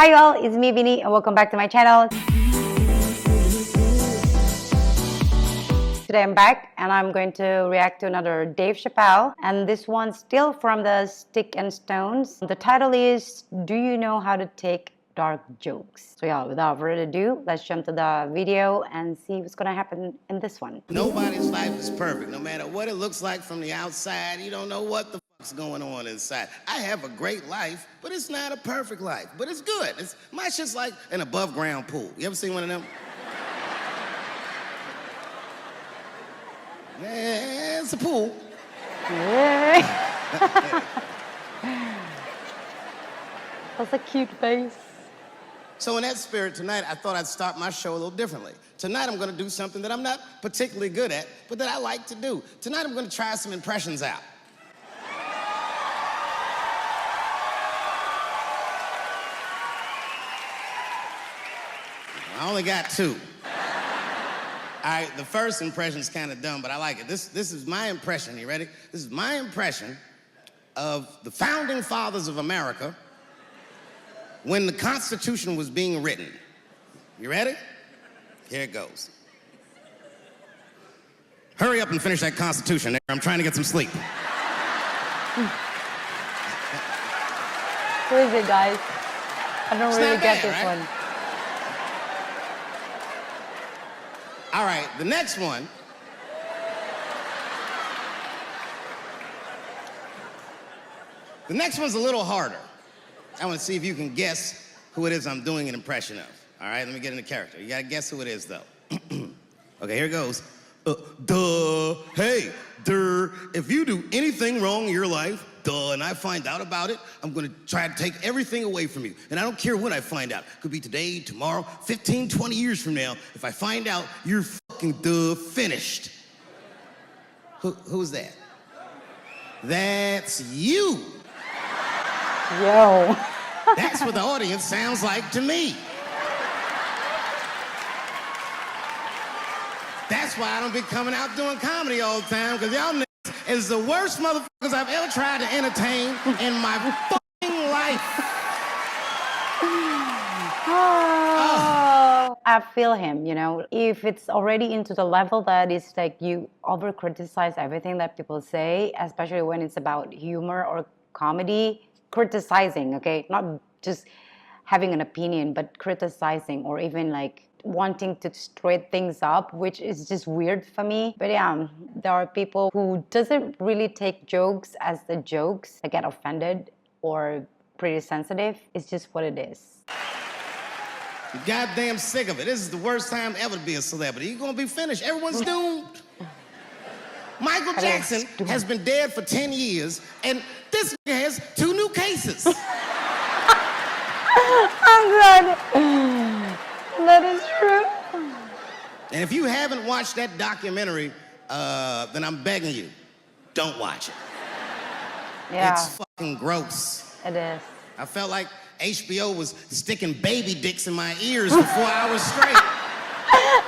Hi all, it's me Vinny and welcome back to my channel. Today I'm back and I'm going to react to another Dave Chappelle, and this one's still from the Stick and Stones. The title is Do You Know How to Take Dark Jokes? So yeah, without further ado, let's jump to the video and see what's gonna happen in this one. Nobody's life is perfect. No matter what it looks like from the outside, you don't know what the fuck's going on inside. I have a great life, but it's not a perfect life. But it's good. My shit's like an above ground pool. You ever seen one of them? Yeah, it's a pool. That's a cute face. So in that spirit, tonight, I thought I'd start my show a little differently. Tonight, I'm gonna do something that I'm not particularly good at, but that I like to do. Tonight, I'm gonna try some impressions out. I only got two. All right, the first impression's kind of dumb, but I like it. This is my impression. You ready? This is my impression of the founding fathers of America when the Constitution was being written. You ready? Here it goes. Hurry up and finish that Constitution. I'm trying to get some sleep. Who is it, guys? I don't really get this right? one. All right, the next one. The next one's a little harder. I want to see if you can guess who it is I'm doing an impression of. All right, let me get into character. You gotta guess who it is, though. Okay, here it goes. Hey, if you do anything wrong in your life, and I find out about it, I'm gonna try to take everything away from you. And I don't care when I find out. Could be today, tomorrow, 15, 20 years from now. If I find out, you're fucking finished. Who's that? That's you. Yo. That's what the audience sounds like to me. That's why I don't be coming out doing comedy all the time, because y'all niggas is the worst motherfuckers I've ever tried to entertain in my fucking life. Oh, I feel him, you know. If it's already into the level that it's like you over criticize everything that people say, especially when it's about humor or comedy, criticizing, okay? Not just having an opinion, but criticizing or even like wanting to straighten things up, which is just weird for me. But yeah, there are people who doesn't really take jokes as the jokes. They get offended or pretty sensitive. It's just what it is. I'm goddamn sick of it. This is the worst time ever to be a celebrity. You're gonna be finished. Everyone's doomed. Michael Jackson has been dead for 10 years, and this nigga has 2 new cases. I'm glad. That is true. And if you haven't watched that documentary, then I'm begging you, don't watch it. Yeah. It's fucking gross. It is. I felt like HBO was sticking baby dicks in my ears for 4 hours straight.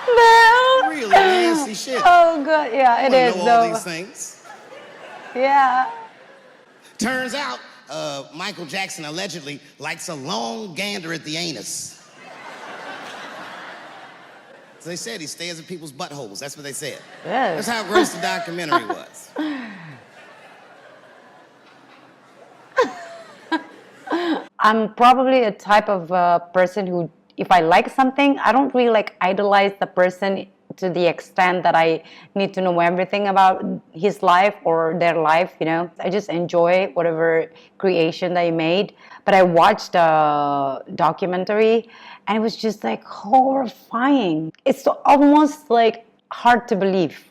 No. Really nasty shit. Oh, good. Yeah, it is, know though. all these things. Yeah. Turns out, Michael Jackson allegedly likes a long gander at the anus. So they said he stares at people's buttholes. That's what they said. Yes. That's how gross the documentary was. I'm probably a type of person who, if I like something, I don't really like idolize the person to the extent that I need to know everything about his life or their life, you know. I just enjoy whatever creation they made. But I watched a documentary and it was just like horrifying. It's almost like hard to believe.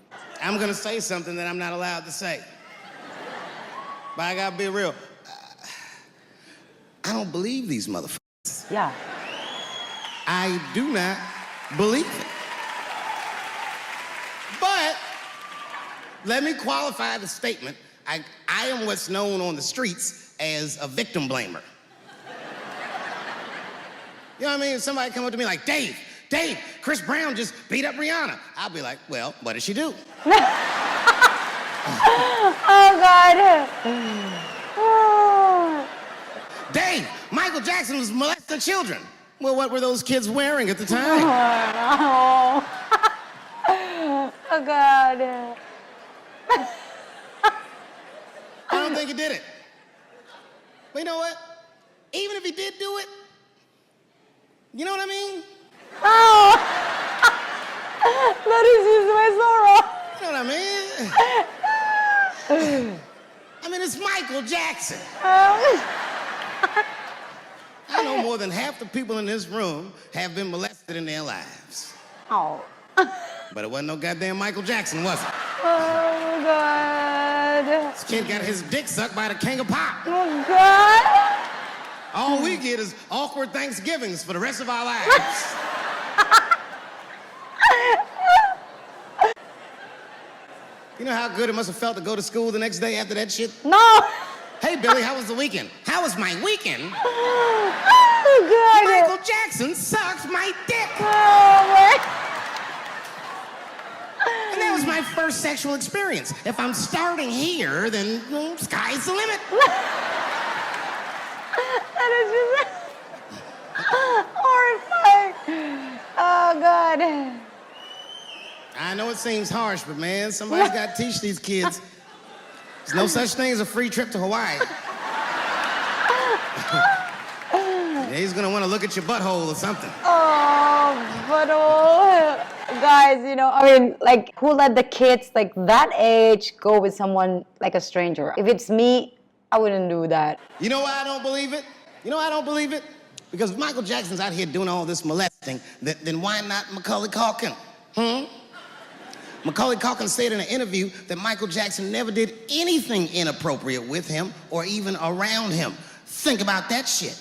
I'm gonna say something that I'm not allowed to say. But I gotta be real. I don't believe these motherfuckers. Yeah. I do not believe it. But let me qualify the statement. I am what's known on the streets as a victim blamer. You know what I mean? Somebody come up to me like, Dave, Chris Brown just beat up Rihanna. I'll be like, well, what did she do? Oh, God. Dave, Michael Jackson was molesting children. Well, what were those kids wearing at the time? Oh, oh God. I don't think he did it. But you know what? Even if he did do it, you know what I mean? Oh, that is just my You know what I mean? I mean, it's Michael Jackson. sorrow. I know more than half the people in this room have been molested in their lives. Oh. But it wasn't no goddamn Michael Jackson, was it? Oh, God. This kid got his dick sucked by the king of pop. Oh, God. All we get is awkward Thanksgivings for the rest of our lives. You know how good it must have felt to go to school the next day after that shit? No. Hey, Billy, how was the weekend? How was my weekend? Oh, God. Michael Jackson sucked my dick. Oh, my. And that was my first sexual experience. If I'm starting here, then sky's the limit. That is just horrifying. Oh, God. I know it seems harsh, but man, somebody's got to teach these kids. There's no such thing as a free trip to Hawaii. He's gonna want to look at your butthole or something. Oh, but guys, you know, I mean, like, who let the kids like that age go with someone like a stranger? If it's me, I wouldn't do that. You know why I don't believe it? You know why I don't believe it? Because if Michael Jackson's out here doing all this molesting, then why not McCaulay Culkin? McCaulay Culkin said in an interview that Michael Jackson never did anything inappropriate with him or even around him. Think about that shit.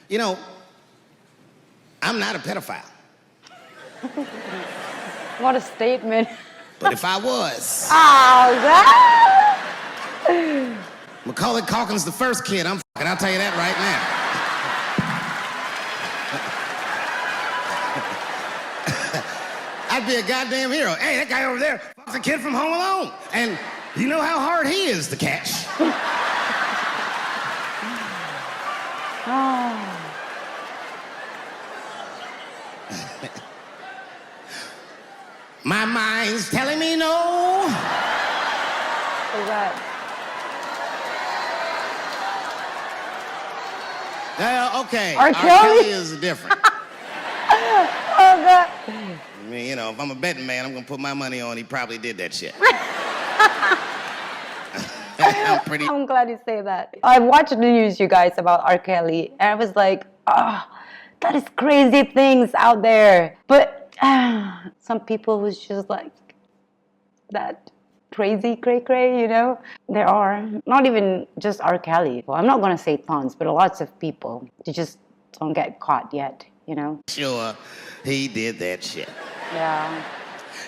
You know, I'm not a pedophile. What a statement. But if I was, Oh, God. Macaulay Culkin's the first kid I'm fucking, I'll tell you that right now. I'd be a goddamn hero. Hey, that guy over there fucks a kid from Home Alone. And you know how hard he is to catch. Oh. My mind's telling me no. Who's that? Okay. R. Kelly? is different. Oh, God. I mean, you know, if I'm a betting man, I'm gonna put my money on he probably did that shit. I'm glad you say that. I watched the news, you guys, about R. Kelly, and I was like, oh, that is crazy things out there. But some people who's just like that crazy cray, you know? There are, not even just R. Kelly. Well, I'm not gonna say tons, but lots of people. They just don't get caught yet, you know? Sure, he did that shit. Yeah.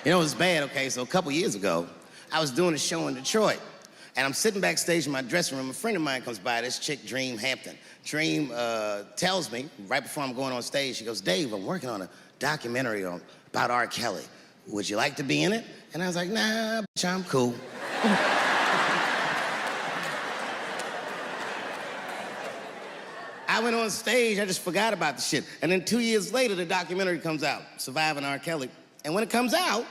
You know, it's bad, okay? So a couple years ago, I was doing a show in Detroit, and I'm sitting backstage in my dressing room. A friend of mine comes by, this chick, Dream Hampton. Dream tells me, right before I'm going on stage, she goes, Dave, I'm working on a documentary about R. Kelly. Would you like to be in it? And I was like, nah, bitch, I'm cool. I went on stage, I just forgot about the shit. And then 2 years later, the documentary comes out, Surviving R. Kelly. And when it comes out,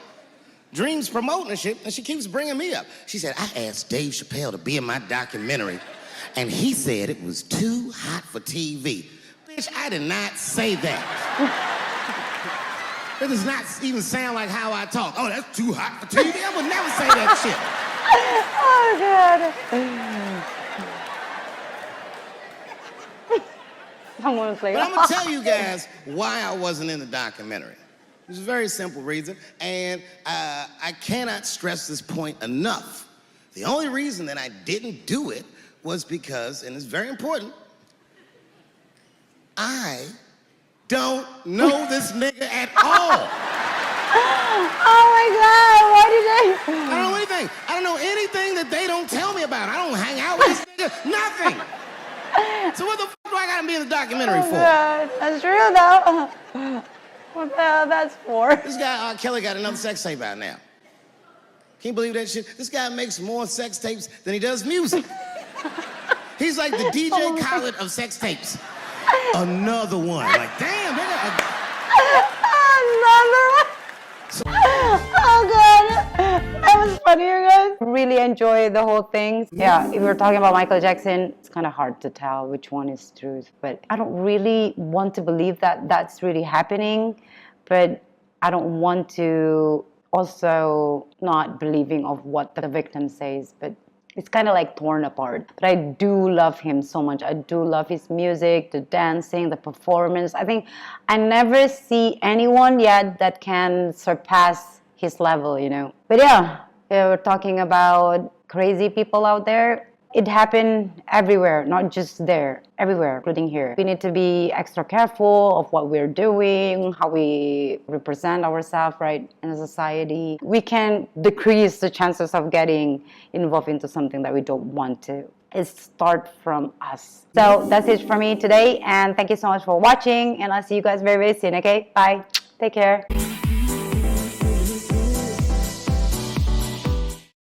Dream's promoting the shit, and she keeps bringing me up. She said, I asked Dave Chappelle to be in my documentary, and he said it was too hot for TV. Bitch, I did not say that. That does not even sound like how I talk. Oh, that's too hot for TV? I would never say that shit. Oh, God. Someone's like, But I'm gonna tell you guys why I wasn't in the documentary. There's a very simple reason, and I cannot stress this point enough. The only reason that I didn't do it was because, and it's very important, I don't know this nigga at all. oh my God, why did I don't know anything. I don't know anything that they don't tell me about. I don't hang out with this nigga, nothing. So what the fuck do I gotta be in the documentary for? God, that's true though. What the hell that's for? This guy, R. Kelly, got another sex tape out now. Can you believe that shit? This guy makes more sex tapes than he does music. He's like the DJ Khaled of sex tapes. Another one. Like, damn, nigga. Another one. Oh god, that was funny, you guys. Really enjoyed the whole thing. Yeah, if we're talking about Michael Jackson, it's kind of hard to tell which one is truth, but I don't really want to believe that that's really happening, but I don't want to also not believing of what the victim says, but it's kind of like torn apart. But I do love him so much. I do love his music, the dancing, the performance. I think I never see anyone yet that can surpass his level, you know. But yeah, we're talking about crazy people out there. It happened everywhere, not just there, everywhere, including here. We need to be extra careful of what we're doing, how we represent ourselves, right, in a society. We can decrease the chances of getting involved into something that we don't want to. It starts from us. So that's it for me today, and thank you so much for watching, and I'll see you guys very, very soon, okay? Bye. Take care.